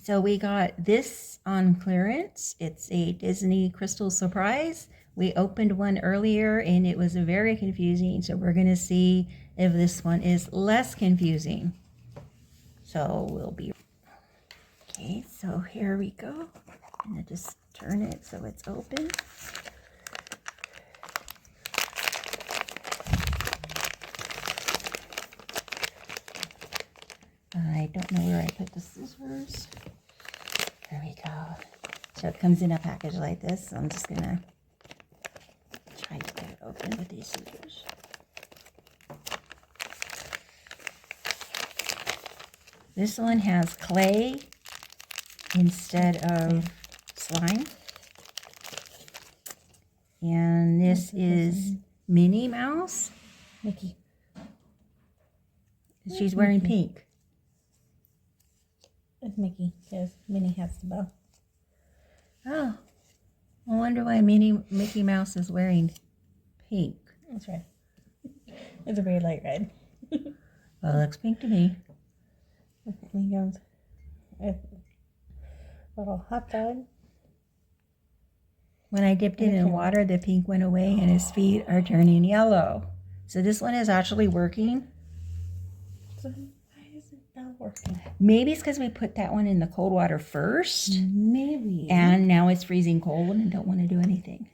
So we got this on clearance. It's a Disney Crystal Surprise. We opened one earlier and it was very confusing. So we're going to see if this one is less confusing. So we'll be... Okay, so here we go. I'm going to just turn it so it's open. I don't know where I put the scissors. There we go. So it comes in a package like this. So I'm just going to try to get it open with these scissors. This one has clay instead of slime. And this is Minnie Mouse. Mickey. She's wearing pink. It's Mickey, because Minnie has the bow. Oh, I wonder why Mickey Mouse is wearing pink. That's right. It's a very light red. Well, it looks pink to me. And he goes with a little hot dog. When I dipped it in water, the pink went away and his feet are turning yellow. So this one is actually working. So why isn't that working? Maybe it's because we put that one in the cold water first. Maybe. And now it's freezing cold and don't want to do anything.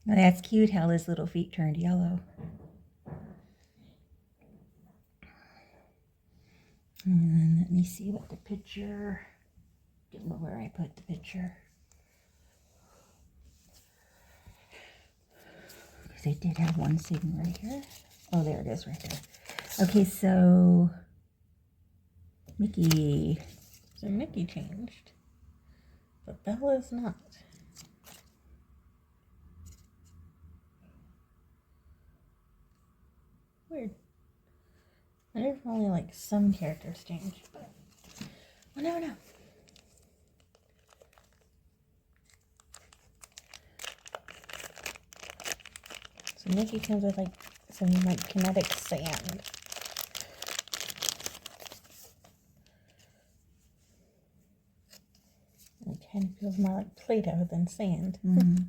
Now that's cute how his little feet turned yellow. And let me see what the picture... Don't know where I put the picture. Because I did have one sitting right here. Oh, there it is right there. Okay, so Mickey. So Mickey changed, but Bella's not. Weird. There's only like some characters change, but we'll never know. So Mickey comes with like some like kinetic sand. It kind of feels more like Play-Doh than sand. Mm-hmm.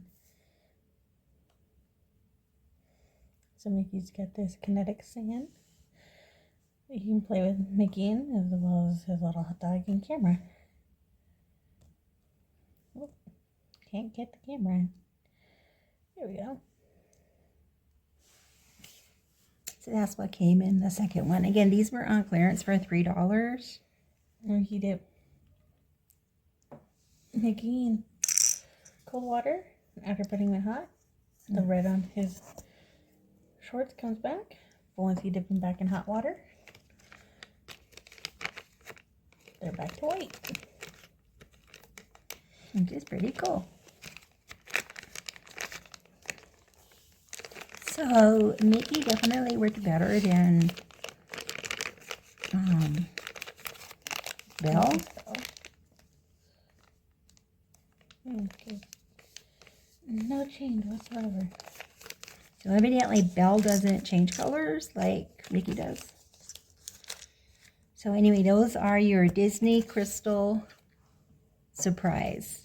So Mickey's got this kinetic sand that you can play with Mickey in, as well as his little hot dog and camera. Oh, can't get the camera in. There we go. So that's what came in the second one. Again, these were on clearance for $3. And he dipped Mickey in cold water after putting it hot. The red on his shorts comes back. But once you dip them back in hot water, they're back to white. Which is pretty cool. So Mickey definitely worked better than Belle. Okay. No change whatsoever. So evidently Belle doesn't change colors like Mickey does. So anyway, those are your Disney Crystal Surprise.